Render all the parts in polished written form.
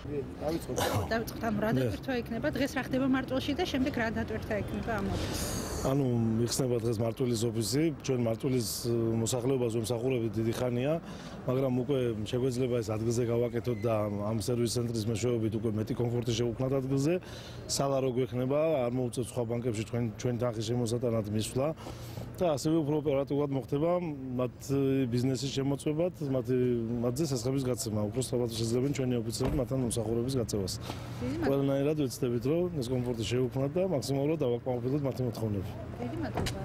დავიწყოთ. ამ რა დატვირთვა იქნება დღეს რა ხდება მარტვილში და შემდეგ რა დატვირთვა იქნება ამ ოფისში? ანუ იხსნება დღეს მარტვილის ოფისი, ჩვენ მარტვილის მოსახლეობას ვემსახურებით დიდი ხანია, მაგრამ უკვე შეგვეძლება ეს ადგილზე გავაკეთოთ და ამ სერვის ცენტრის მეშვეობით უკვე მეტი კომფორტი შევქმნათ ადგილზე. სალარო გვექნება, არ მოუწევთ სხვა ბანკებში ჩვენ თანხის შემოსატანად მისვლა და ასევე უფრო ოპერატიულად მოხდება მათ ბიზნესის შემოწმებად, მათზე სასხების გაცემა. უფრო სწრაფად შეძლებენ ჩვენი ოფიცრები მათთან მომსახურების გაწევას. ყველანაირად ვეცდებით, რომ ეს კომფორტი შევქმნათ და მაქსიმალურად დავაკმაყოფილოთ მათი მოთხოვნები. დიდი მადლობა.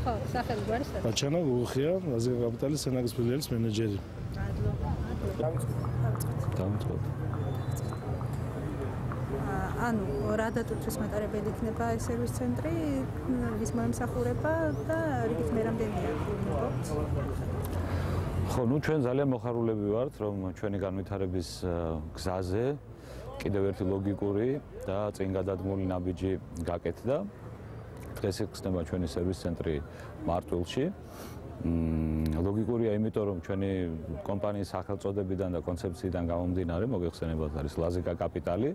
ხო, სახელი გვარი საერთოდ. აჩანა გუხია, ლაზიკა კაპიტალის სენაგის ფილიალის მენეჯერი. მადლობა. დავიწყოთ. ანუ რა დატვირთვის მატარებელი იქნება ეს სერვის ცენტრი, ვის მოემსახურება და რიგით მე რამდენია გულმოყოთ? ხო, ჩვენ ძალიან მოხარულები ვართ, რომ ჩვენი განვითარების გზაზე კიდევ ერთი ლოგიკური და წინ გადადგმული ნაბიჯი გაკეთდა. დღეს იქნება ჩვენი სერვის ცენტრი მარტვილში. ლოგიკურია, იმიტომ რომ ჩვენი კომპანიის სახელწოდებიდან და კონცეფციიდან გამომდინარე, მოგეხსენებათ, არის ლაზიკა კაპიტალი.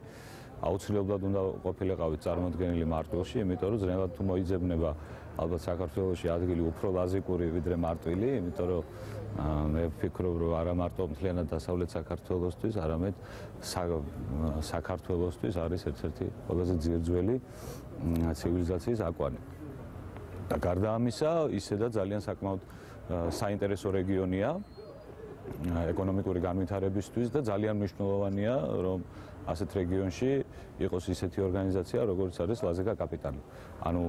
აუცილებლად უნდა ყოფილიყავით წარმოდგენილი მარტვილში, იმიტომ რომ ძნელად თუ მოიძებნება ალბათ საქართველოში ადგილი უფრო ლაზიკური ვიდრე მარტვილი, იმიტომ რომ მე ვფიქრობ, რომ არა მარტო მთლიანად დასავლეთ საქართველოსთვის, არამედ საქართველოსთვის არის ერთ-ერთი ყველაზე ძირძველი ცივილიზაციის აკვანი. და გარდა ამისა, ისედაც ძალიან საკმაოდ საინტერესო რეგიონია ეკონომიკური განვითარებისთვის და ძალიან მნიშვნელოვანია, რომ ასეთ რეგიონში იყოს ისეთი ორგანიზაცია, როგორც არის ლაზიკა კაპიტალი. ანუ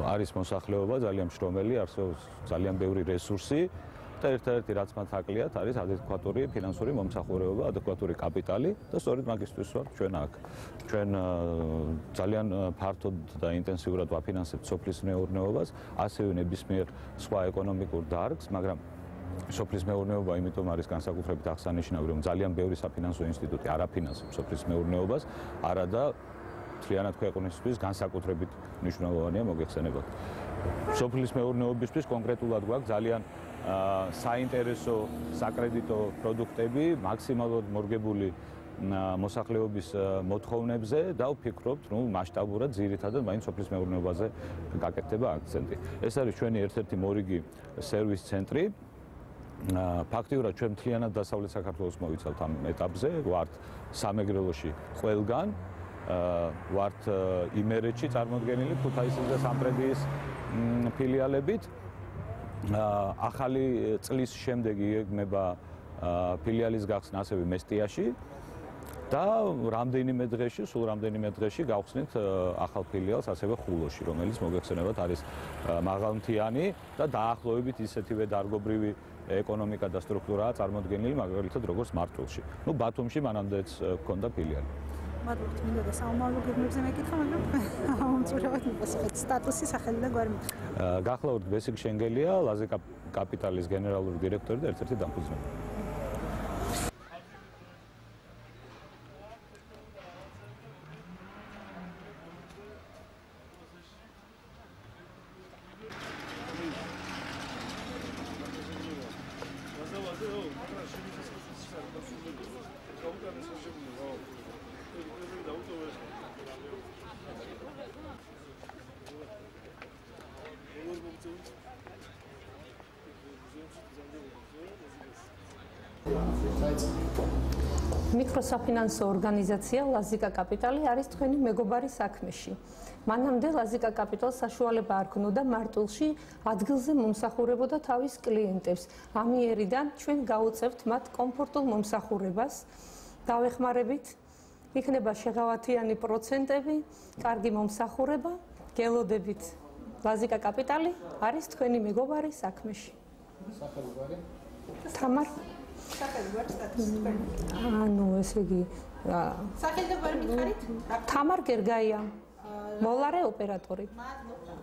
არის მოსახლეობა ძალიან მშრომელი, არსებობს ძალიან ბევრი რესურსი და ერთადერთი რაც მათ აკლიათ არის ადეკვატური ფინანსური მომსახურება, ადეკვატური კაპიტალი და სწორედ მაგისთვის ვართ ჩვენ აქ. ჩვენ ძალიან ფართოდ და ინტენსიურად ვაფინანსებთ სოფლის მეურნეობას, ასევე ნებისმიერ სხვა ეკონომიკურ დარგს, მაგრამ სოფლის მეურნეობა იმიტომ არის განსაკუთრებით აღსანიშნავი, რომ ძალიან ბევრი საფინანსო ინსტიტუტი არ აფინანსებს სოფლის მეურნეობას, არადა მთლიანად ქვეყნისთვის განსაკუთრებით მნიშვნელოვანია მოგეხსენებათ. სოფლის მეურნეობისთვის კონკრეტულად გვაქვს ძალიან საინტერესო საკრედიტო პროდუქტები, მაქსიმალურად მორგებული მოსახლეობის მოთხოვნებზე და ვფიქრობთ, მასშტაბურად ძირითადად მაინც სოფლის მეურნეობაზე გაკეთდება აქცენტი. ეს არის ჩვენი ერთ-ერთი მორიგი სერვის ცენტრი. ფაქტიურად ჩვენ მთლიანად დასავლეთ საქართველოს მოვიცავთ ამ ეტაპზე, ვართ სამეგრელოში ყველგან, ვართ იმერეთში წარმოდგენილი ქუთაისის და სამტრედიის ფილიალებით. ახალი წლის შემდეგ იგეგმება ფილიალის გახსნა ასევე მესტიაში და სულ რამდენიმე დღეში გავხსნით ახალ ფილიალს ასევე ხულოში, რომელიც მოგეხსენებათ არის მაღალმთიანი და დაახლოებით ისეთივე დარგობრივი ეკონომიკა და სტრუქტურაა წარმოდგენილი, მაგალითად როგორც მარტვილში. ბათუმში მანამდეც ჰქონდა ფილიალი. მადლობთ, მინდა და საომარი გეგმებზე მეკითხა, მაგრამ ამწურავად მიპასუხეთ სტატუსი, სახელი და გვარი მითხრა. გახლავთ ბესიკ შენგელია, ლაზიკა კაპიტალის გენერალური დირექტორი და ერთ-ერთი დამფუძნებელი. მიკროსაფინანსო ორგანიზაცია ლაზიკა კაპიტალი არის თქვენი მეგობარი საქმეში. მანამდე ლაზიკა კაპიტალს საშუალება არ ქონოდა მარტვილში ადგილზე მომსახურებოდა თავის კლიენტებს. ამიერიდან ჩვენ გავუწევთ მათ კომფორტულ მომსახურებას. დავეხმარებით, იქნება შეღავათიანი პროცენტები, კარგი მომსახურება, გელოდებით. ლაზიკა კაპიტალი არის თქვენი მეგობარი საქმეში. სახელი გვარი? თამარ სახელი გვარი სტატუსი თქვენი? ანუ ესე იგი სახელი და გვარი მითხარით? თამარ გერგაია. მოლარე ოპერატორი. მადლობა.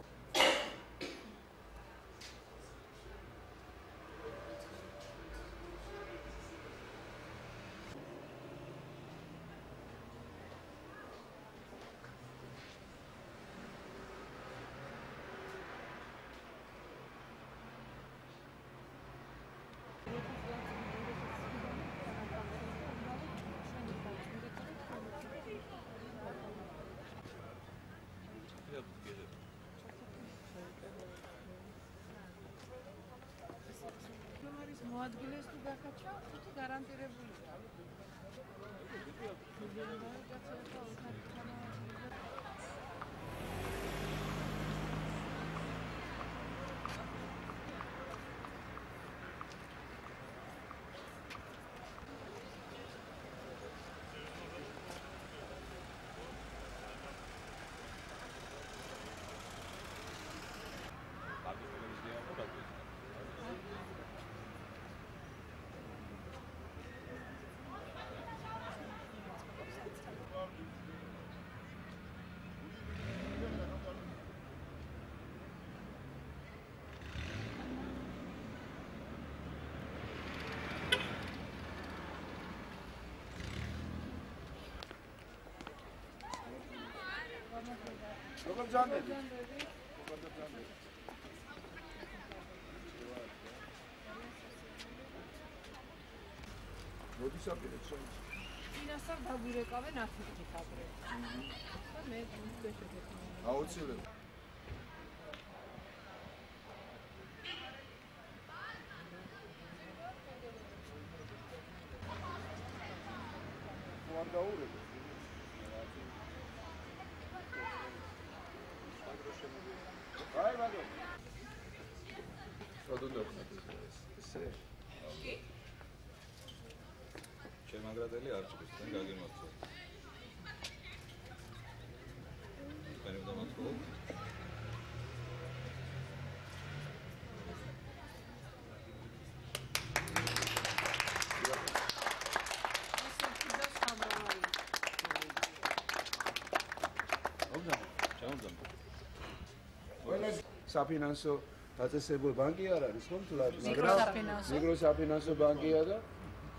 მოადგილეს თუ გახაჩა, თვითი გარანტირებულია. როგორ ჯანდები? მოდის აპირებს შენს. ინასთან დაგვირეკავენ 10 წუთით აბრე. და მე გეშეკეთე. აუცილებლად. ვარ დაურეკე. აი ბადო. სადუნდა ესე. კი. შემაგრადელი არ ჭირს, თან გაგიმართო. მე დავამატო. საფინანსო დაწესებულ ბანკი არ არის ხო თულად, მაგრამ მიკროსაფინანსო ბანკია და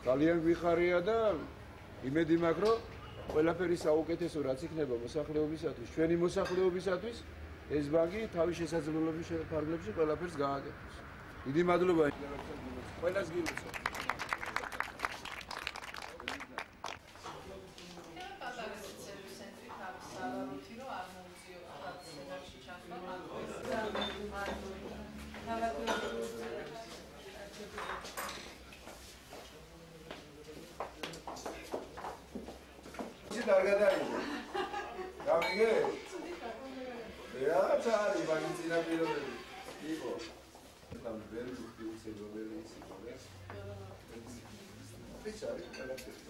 ძალიან გვიხარია და იმედი მაქვს რომ ყველაფერი საუკეთესო რაც იქნება მოსახლეობისათვის, ჩვენი მოსახლეობისათვის ეს ბანკი თავის შესაძლებლობის ფარგლებში ყველაფერს გააკეთებს. დიდი მადლობა ყველას გილოცავ. დაგადაიდე. გამიგე? რა ჩარი ბანკინა პირობები. იყო. там ვერ ვიხილცებობელი იყო, რა. ვიცარი, ყველაფერი.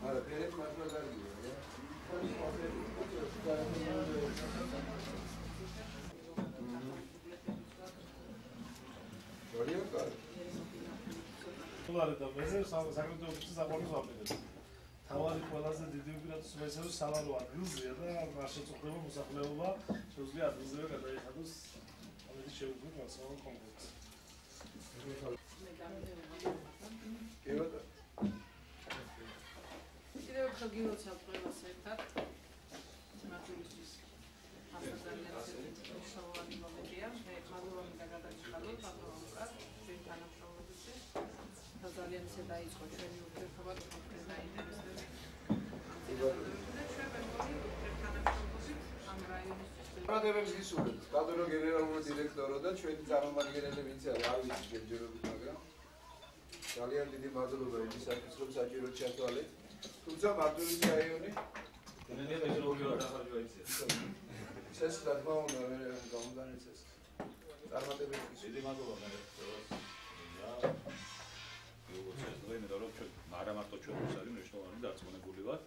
არა, პერეთ მართლა გარიგია, რა. ძალიან კარგი. Tulare da meze საკრედიტო ოფისის საყოველთაო აპირებს. თავარი ყველაზე დიდი უპირატესობა ისაა, რომ სალარო ადგილზეა და არ შეწუხდება მოსახლეობა, შეუძლია ადგილზევე გადაიხადოს ამით შეუძლია მასალა კონკრეტს. კი ბატონო. კიდევ ერთხელ გილოცავთ ყველას ერთად. მათთვის ასაზარიან სოვალი მომენტია. მე მადლობა გადაგაჭყალო, მადლობა ჩვენ თანამშრომლობისთვის. ძალიან ისე დაიწყო ჩვენი ურთიერთობა და თქვენ დაინტერესდებით. პროდუქტებს გისურვებთ, კადრო გენერალური დირექტორო და ჩვენი წარმომადგენელი ვინც არის, არ ვიცი ჯერჯერობით, მაგრამ ძალიან დიდი მადლობა იმისათვის, რომ საჭიროდ ჩათვალეთ. თუმცა მარტივი რაიონი ეს რა თქმა უნდა მე გამოგანიცეს. წარმატებები დიდი მადლობა მე არა მარტო ჩვენთვის არის მნიშვნელოვანი დარწმუნებული ვარ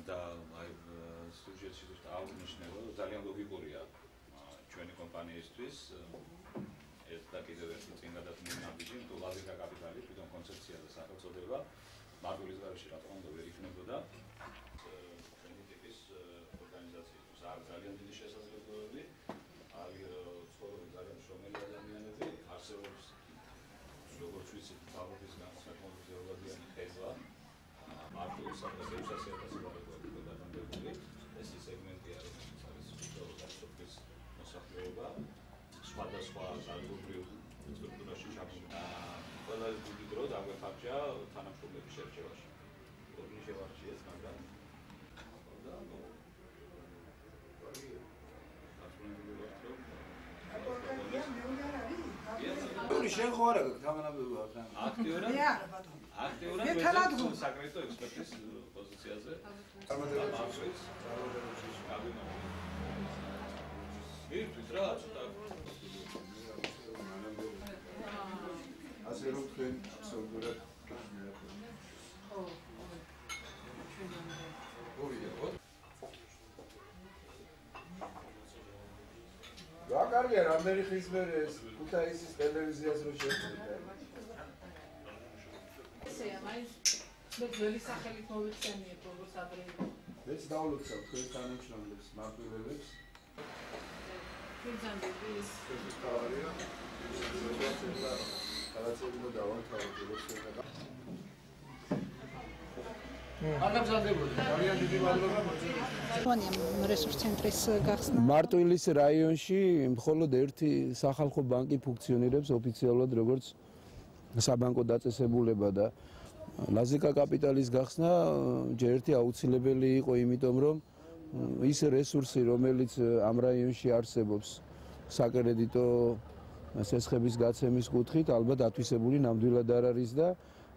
და აი სუჟეტში აღნიშნება რომ ძალიან ლოგიკურია ჩვენი კომპანიისთვის ეს და კიდევ ერთი წინ გადადგმული ნაბიჯი თუ ლაზიკა კაპიტალი თვითონ კონცეფცია და სახელწოდება მარტვილის გარეშე რატომ უნდა ვერ იქნებოდა ჩვენი ტიპის ორგანიზაციისთვის არის ძალიან დიდი შესაძლებლობები აი ცხოვრობენ ძალიან შრომელი ადამიანები არსებობს როგორც ვიცით, თავისგან საკმაოდ ზეულადიანი ხევა, მარტივი საფასეებსაც ვარაგობთ გადაგებული. ეს სეგმენტია, რომელიც არის სოციალურ-დაცვის მოსახლეობა, სხვადასხვა საზოგადოებრივ სტრუქტურაში ჩაბმული. ყველა დიდი დრო დაგვეხარჯა თანამშრომლების შერჩევაში. ორი შევარჩიეს, მაგრამ და ასრულებული შენ ხო არა გამანაბები ვარ თან. აქტიურად საკრედიტო ექსპერტის პოზიციაზე. ირთვის რა ცოტა. ასე რომ თქვენ აბსოლუტურად ვაკარგე რამდენი ხის მერე ეს ქუთაისის ტელევიზიას რო შეხვდით. ესეა, მაინც მე ძველი სახელით მოვიხსენიებ როგორც ადრე. მეც დავლოცავ თქვენ თანამშრომლებს, მარტვილებს. ფიძანების თავარია. რაღაცები და დავანთავოთ როგორც შეიძლება. ძალიან დიდი მადლობა. რესურს ცენტრის გახსნა. მარტვილის რაიონში მხოლოდ ერთი სახალხო ბანკი ფუნქციონირებს ოფიციალურად როგორც საბანკო დაწესებულება და ლაზიკა კაპიტალის გახსნა ჯერ ერთი აუცილებელი იყო, იმიტომ რომ ის რესურსი, რომელიც ამ რაიონში არსებობს საკრედიტო სესხების გაცემის კუთხით, ალბათ ათვისებული ნამდვილად არ არის და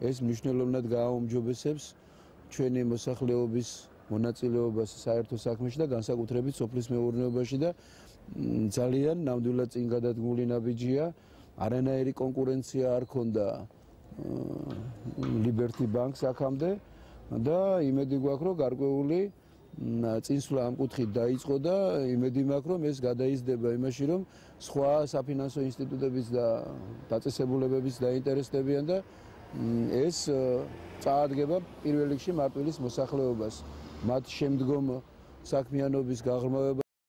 ეს მნიშვნელოვნად გააუმჯობესებს ჩვენი მოსახლეობის მონაწილეობას საერთო საქმეში და განსაკუთრებით სოფლის მეურნეობაში და ძალიან ნამდვილად წინ გადადგმული ნაბიჯია. არანაირი კონკურენცია არ ქონდა Liberty Bank-ს აქამდე და იმედი გვაქვს, რომ გარკვეული წინსვლა ამ კუთხით დაიწყო და იმედი მაქვს, რომ ეს გადაიზრდება იმაში, რომ სხვა საფინანსო ინსტიტუტებიც და დაწესებულებებიც დაინტერესდებიან და ეს წაადგება პირველ რიგში მარტვილის მოსახლეობას. მათ შემდგომ საქმიანობის გაღრმავება